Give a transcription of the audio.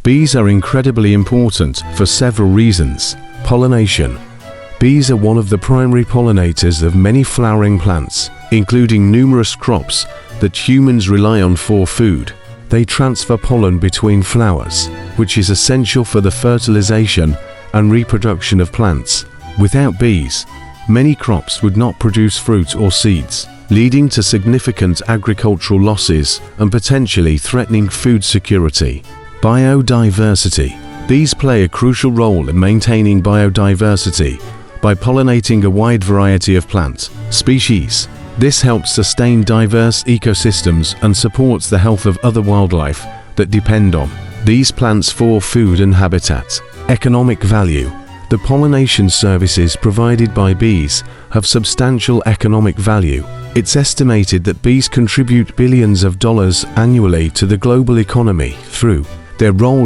Bees are incredibly important for several reasons. Pollination. Bees are one of the primary pollinators of many flowering plants, including numerous crops that humans rely on for food. They transfer pollen between flowers, which is essential for the fertilization and reproduction of plants. Without bees, many crops would not produce fruit or seeds, leading to significant agricultural losses and potentially threatening food security. Biodiversity. Bees play a crucial role in maintaining biodiversity by pollinating a wide variety of plant species. This helps sustain diverse ecosystems and supports the health of other wildlife that depend on these plants for food and habitat. Economic value. The pollination services provided by bees have substantial economic value. It's estimated that bees contribute billions of dollars annually to the global economy through their role